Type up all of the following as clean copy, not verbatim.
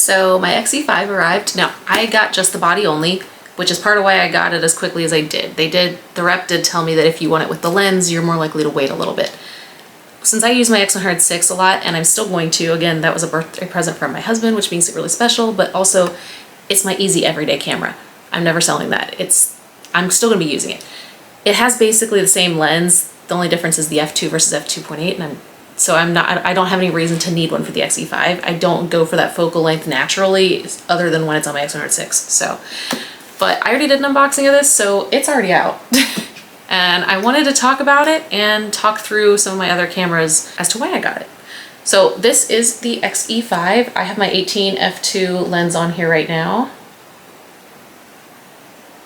So my X-e5 arrived. Now I got just the body only, which is part of why I got it as quickly as I did. The rep did tell me that if you want it with the lens, you're more likely to wait a little bit. Since I use my X100vi a lot, and I'm still going to, again, that was a birthday present from my husband, which makes it really special, but also it's my easy everyday camera. I'm never selling that. I'm still gonna be using it. It has basically the same lens. The only difference is the f2 versus f2.8, and I don't have any reason to need one for the X-e5. I don't go for that focal length naturally, other than when it's on my X100vi. So, but I already did an unboxing of this, so it's already out. And I wanted to talk about it and talk through some of my other cameras as to why I got it. So this is the X-e5. I have my 18 f2 lens on here right now.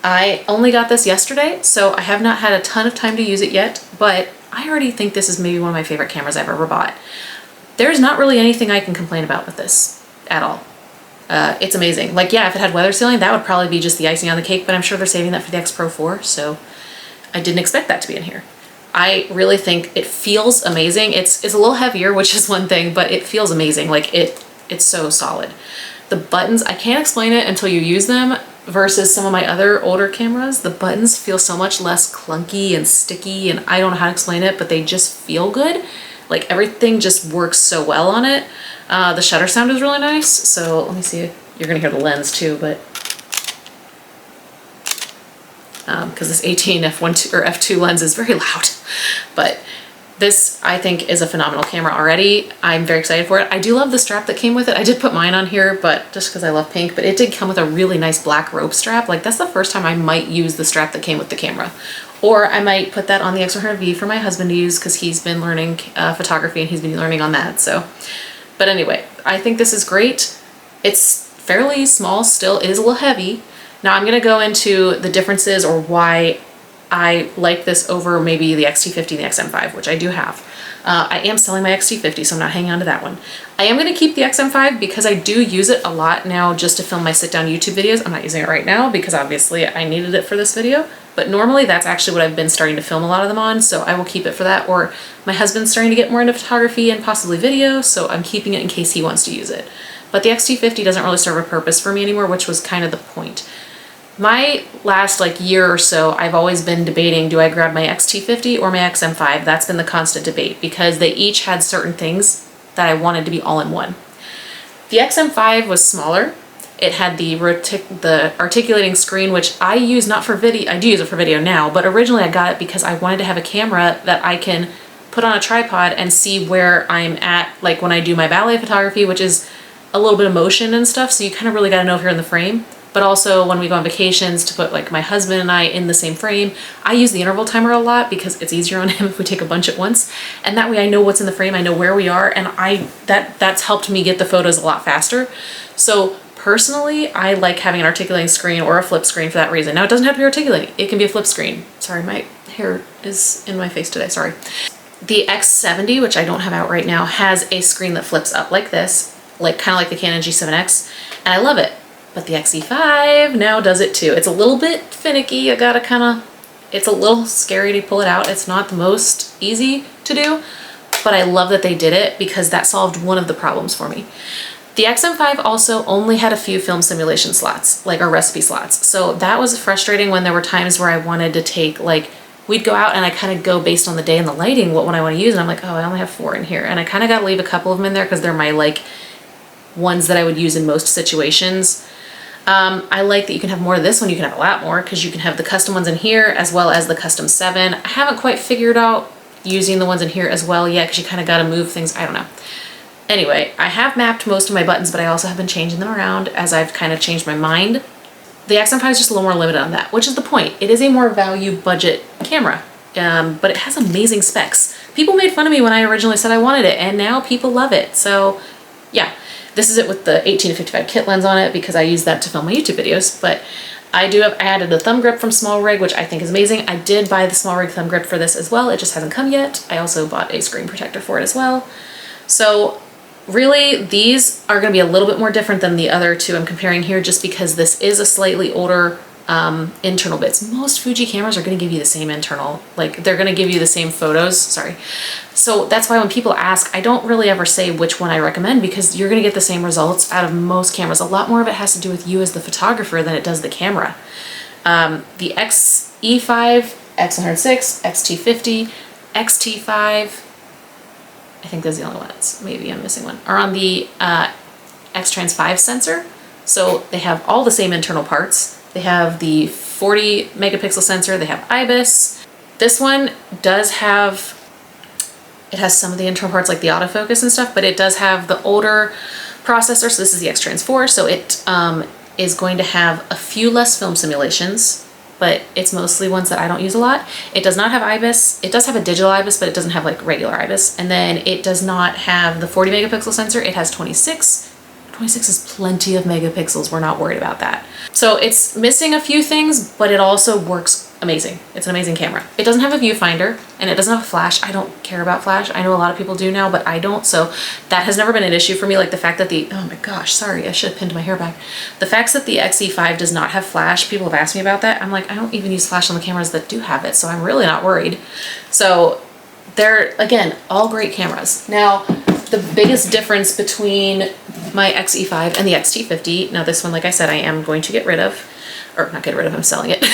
I only got this yesterday, so I have not had a ton of time to use it yet, but I already think this is maybe one of my favorite cameras I've ever bought. There's not really anything I can complain about with this at all. It's amazing. Like, yeah, if it had weather sealing, that would probably be just the icing on the cake, but I'm sure they're saving that for the X Pro 4, so I didn't expect that to be in here. I really think it feels amazing. It's a little heavier, which is one thing, but it feels amazing. Like, it's so solid. The buttons, I can't explain it until you use them, versus some of my other older cameras. The buttons feel so much less clunky and sticky, and I don't know how to explain it, but they just feel good. Like, everything just works so well on it. The shutter sound is really nice. So let me see, you're gonna hear the lens too, but because this 18 f1 or f2 lens is very loud. But this, I think, is a phenomenal camera already. I'm very excited for it. I do love the strap that came with it. I did put mine on here, but just because I love pink, but it did come with a really nice black rope strap. Like, that's the first time I might use the strap that came with the camera. Or I might put that on the X100vi for my husband to use, because he's been learning photography and he's been learning on that. So, but anyway, I think this is great. It's fairly small still. It is a little heavy. Now I'm gonna go into the differences or why I like this over maybe the Xt50 and the Xm5, which I do have. I am selling my Xt50, so I'm not hanging on to that one. I am going to keep the Xm5 because I do use it a lot now just to film my sit-down YouTube videos. I'm not using it right now because obviously I needed it for this video, but normally that's actually what I've been starting to film a lot of them on, so I will keep it for that. Or my husband's starting to get more into photography and possibly video, so I'm keeping it in case he wants to use it. But the Xt50 doesn't really serve a purpose for me anymore, which was kind of the point. My last year or so, I've always been debating, do I grab my Xt50 or my Xm5? That's been the constant debate because they each had certain things that I wanted to be all in one. The Xm5 was smaller. It had the articulating screen, which I use not for video. I do use it for video now, but originally I got it because I wanted to have a camera that I can put on a tripod and see where I'm at, like when I do my ballet photography, which is a little bit of motion and stuff, so you kind of really got to know if you're in the frame. But also when we go on vacations to put my husband and I in the same frame, I use the interval timer a lot because it's easier on him if we take a bunch at once. And that way I know what's in the frame, I know where we are, and that's helped me get the photos a lot faster. So personally, I like having an articulating screen or a flip screen for that reason. Now it doesn't have to be articulating, it can be a flip screen. Sorry, my hair is in my face today, sorry. The X70, which I don't have out right now, has a screen that flips up like this, kind of like the Canon G7X, and I love it. But the X-e5 now does it too. It's a little bit finicky. It's a little scary to pull it out. It's not the most easy to do, but I love that they did it because that solved one of the problems for me. The Xm5 also only had a few film simulation slots, or recipe slots. So that was frustrating when there were times where I wanted to take, we'd go out and I kind of go based on the day and the lighting, what one I want to use. And I'm like, oh, I only have 4 in here. And I kind of got to leave a couple of them in there because they're my ones that I would use in most situations. I like that you can have more of this one. You can have a lot more because you can have the custom ones in here as well as the custom 7. I haven't quite figured out using the ones in here as well yet because you kind of got to move things. I don't know. Anyway, I have mapped most of my buttons, but I also have been changing them around as I've kind of changed my mind. The Xm5 is just a little more limited on that, which is the point. It is a more value budget camera, but it has amazing specs. People made fun of me when I originally said I wanted it, and now people love it. So yeah. This is it with the 18-55 kit lens on it because I use that to film my YouTube videos, but I added a thumb grip from Small Rig, which I think is amazing. I did buy the Small Rig thumb grip for this as well. It just hasn't come yet. I also bought a screen protector for it as well. So really, these are going to be a little bit more different than the other two I'm comparing here just because this is a slightly older internal bits. Most Fuji cameras are going to give you the same internal, like they're going to give you the same photos, sorry. So that's why when people ask, I don't really ever say which one I recommend, because you're going to get the same results out of most cameras. A lot more of it has to do with you as the photographer than it does the camera. The X-e5, X100vi, Xt50, Xt5, I think those are the only ones, maybe I'm missing one, are on the X-Trans5 sensor. So they have all the same internal parts. They have the 40 megapixel sensor, they have IBIS. This one does have, it has some of the internal parts like the autofocus and stuff, but it does have the older processor. So this is the X-Trans4, so it is going to have a few less film simulations, but it's mostly ones that I don't use a lot. It does not have IBIS. It does have a digital IBIS, but it doesn't have like regular IBIS. And then it does not have the 40 megapixel sensor. It has 26. 26 is plenty of megapixels. We're not worried about that. So it's missing a few things, but it also works amazing. It's an amazing camera. It doesn't have a viewfinder and it doesn't have a flash. I don't care about flash. I know a lot of people do now, but I don't. So that has never been an issue for me. Like the fact that the, oh my gosh, sorry, I should have pinned my hair back. The fact that the X-e5 does not have flash, people have asked me about that. I'm like, I don't even use flash on the cameras that do have it. So I'm really not worried. So they're, again, all great cameras. Now, the biggest difference between my X-e5 and the Xt50, now this one, like I said, I am going to get rid of, or not get rid of, I'm selling it,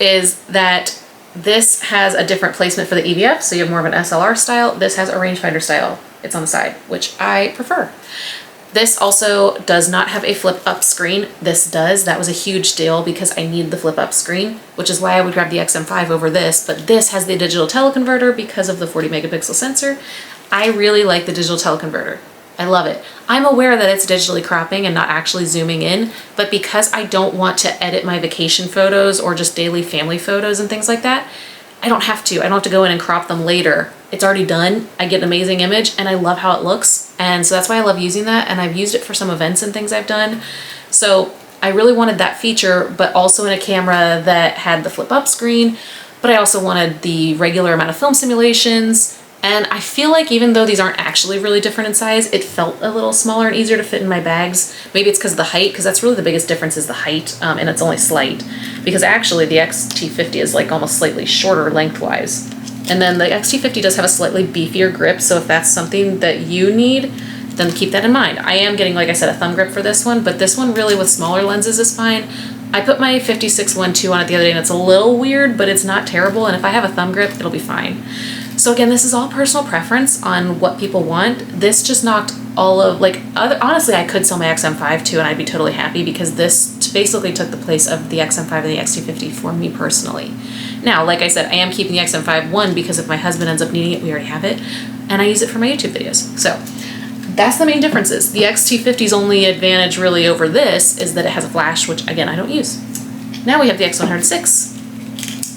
is that this has a different placement for the EVF, so you have more of an SLR style. This has a rangefinder style. It's on the side, which I prefer. This also does not have a flip up screen. This does. That was a huge deal because I need the flip up screen, which is why I would grab the Xm5 over this, but this has the digital teleconverter because of the 40 megapixel sensor. I really like the digital teleconverter. I love it. I'm aware that it's digitally cropping and not actually zooming in, but because I don't want to edit my vacation photos or just daily family photos and things like that, I don't have to. I don't have to go in and crop them later. It's already done. I get an amazing image and I love how it looks. And so that's why I love using that. And I've used it for some events and things I've done. So I really wanted that feature, but also in a camera that had the flip up screen, but I also wanted the regular amount of film simulations. And I feel like even though these aren't actually really different in size, it felt a little smaller and easier to fit in my bags. Maybe it's because of the height, because that's really the biggest difference is the height, and it's only slight. Because actually the Xt50 is like almost slightly shorter lengthwise. And then the Xt50 does have a slightly beefier grip, so if that's something that you need, then keep that in mind. I am getting, like I said, a thumb grip for this one, but this one really with smaller lenses is fine. I put my 56-1.2 on it the other day and it's a little weird, but it's not terrible, and if I have a thumb grip, it'll be fine. So again, this is all personal preference on what people want. This just knocked all of, like, honestly, I could sell my Xm5 too and I'd be totally happy because this basically took the place of the Xm5 and the Xt50 for me personally. Now, like I said, I am keeping the Xm5 one because if my husband ends up needing it, we already have it, and I use it for my YouTube videos. So that's the main differences. The Xt50's only advantage really over this is that it has a flash, which again, I don't use. Now we have the X100vi.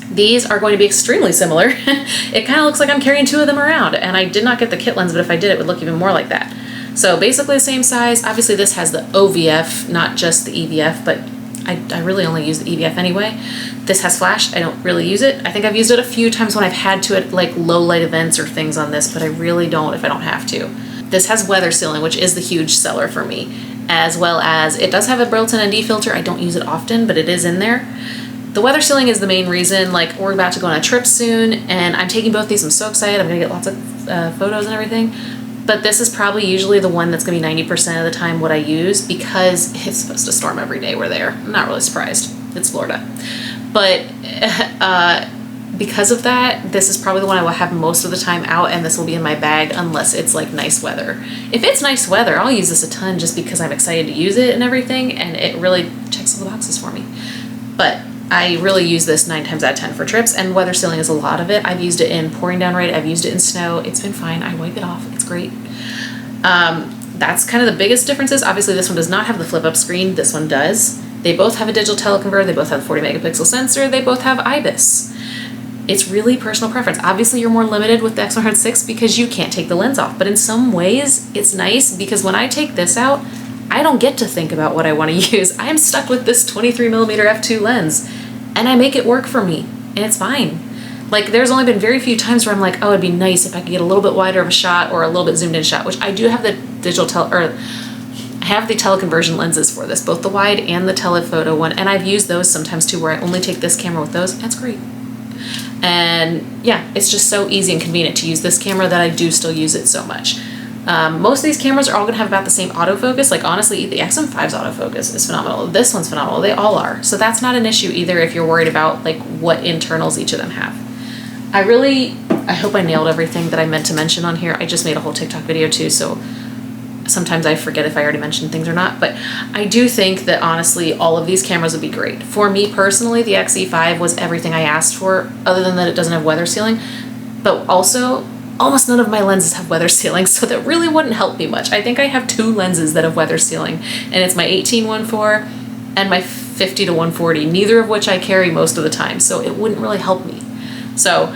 These are going to be extremely similar. It kind of looks like I'm carrying two of them around, and I did not get the kit lens, but if I did, it would look even more like that. So basically the same size. Obviously this has the OVF, not just the EVF, but I really only use the EVF anyway. This has flash. I don't really use it. I think I've used it a few times when I've had to at like low light events or things on this, but I really don't if I don't have to. This has weather sealing, which is the huge seller for me, as well as it does have a built-in ND filter. I don't use it often, but it is in there. The weather sealing is the main reason. Like, we're about to go on a trip soon and I'm taking both these. I'm so excited. I'm gonna get lots of photos and everything. But this is probably usually the one that's gonna be 90% of the time what I use because it's supposed to storm every day we're there. I'm not really surprised. It's Florida. But because of that, this is probably the one I will have most of the time out, and this will be in my bag unless it's like nice weather. If it's nice weather, I'll use this a ton just because I'm excited to use it and everything, and it really checks all the boxes for me. But I really use this 9 times out of 10 for trips, and weather sealing is a lot of it. I've used it in pouring down rain. I've used it in snow. It's been fine. I wipe it off. It's great. That's kind of the biggest differences. Obviously, this one does not have the flip-up screen. This one does. They both have a digital teleconverter. They both have a 40 megapixel sensor. They both have IBIS. It's really personal preference. Obviously, you're more limited with the X100vi because you can't take the lens off, but in some ways, it's nice because when I take this out, I don't get to think about what I want to use. I'm stuck with this 23mm f2 lens and I make it work for me and it's fine. Like, there's only been very few times where I'm like, oh, it'd be nice if I could get a little bit wider of a shot or a little bit zoomed in shot, which I do have the digital I I have the teleconversion lenses for this, both the wide and the telephoto one, and I've used those sometimes too where I only take this camera with those. That's great. And yeah, it's just so easy and convenient to use this camera that I do still use it so much. Most of these cameras are all gonna have about the same autofocus. Like honestly, the Xm5's autofocus is phenomenal. This one's phenomenal. They all are. So that's not an issue either if you're worried about like what internals each of them have. I hope I nailed everything that I meant to mention on here. I just made a whole TikTok video too, so sometimes I forget if I already mentioned things or not, but I do think that honestly all of these cameras would be great. For me personally, the X-e5 was everything I asked for, other than that it doesn't have weather sealing, but also almost none of my lenses have weather sealing, so that really wouldn't help me much. I think I have 2 lenses that have weather sealing, and it's my 18-1.4 and my 50-140, neither of which I carry most of the time, so it wouldn't really help me. So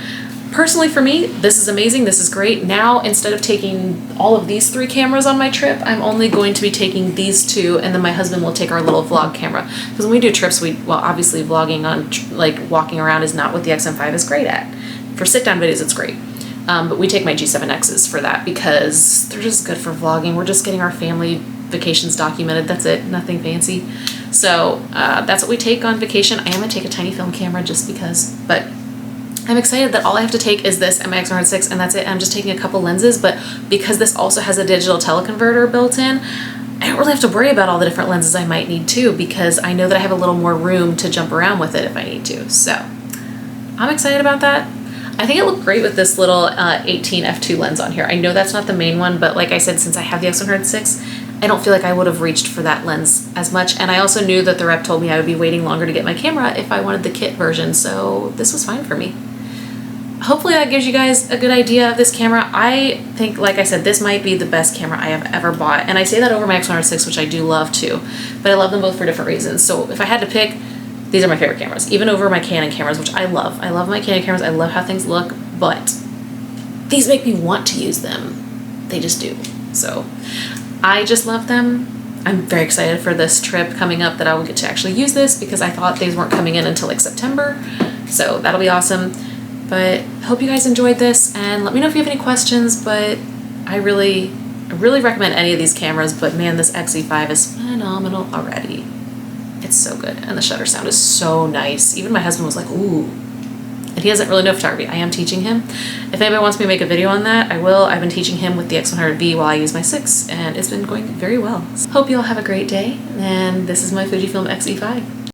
personally for me, this is amazing, this is great. Now, instead of taking all of these 3 cameras on my trip, I'm only going to be taking these 2, and then my husband will take our little vlog camera. Because when we do trips, well, obviously vlogging on, like walking around is not what the Xm5 is great at. For sit-down videos, it's great. But we take my G7Xs for that because they're just good for vlogging. We're just getting our family vacations documented, that's it, nothing fancy. So that's what we take on vacation. I am gonna take a tiny film camera just because, but I'm excited that all I have to take is this and my X100vi, and that's it. I'm just taking a couple lenses, but because this also has a digital teleconverter built in, I don't really have to worry about all the different lenses I might need too, because I know that I have a little more room to jump around with it if I need to. So I'm excited about that. I think it looked great with this little 18 f2 lens on here. I know that's not the main one, but like I said, since I have the X100vi, I don't feel like I would have reached for that lens as much. And I also knew that the rep told me I would be waiting longer to get my camera if I wanted the kit version, so this was fine for me. Hopefully that gives you guys a good idea of this camera. I think, like I said, this might be the best camera I have ever bought. And I say that over my X100vi, which I do love too, but I love them both for different reasons. So if I had to pick, these are my favorite cameras, even over my Canon cameras, which I love. I love my Canon cameras. I love how things look, but these make me want to use them. They just do. So I just love them. I'm very excited for this trip coming up that I will get to actually use this, because I thought these weren't coming in until like September. So that'll be awesome. But I hope you guys enjoyed this, and let me know if you have any questions. But I really recommend any of these cameras, but man, this X-e5 is phenomenal already. It's so good, and the shutter sound is so nice. Even my husband was like, ooh. And he doesn't really know photography. I am teaching him. If anybody wants me to make a video on that, I will. I've been teaching him with the X100vi while I use my 6, and it's been going very well. So hope you all have a great day, and this is my Fujifilm X-e5.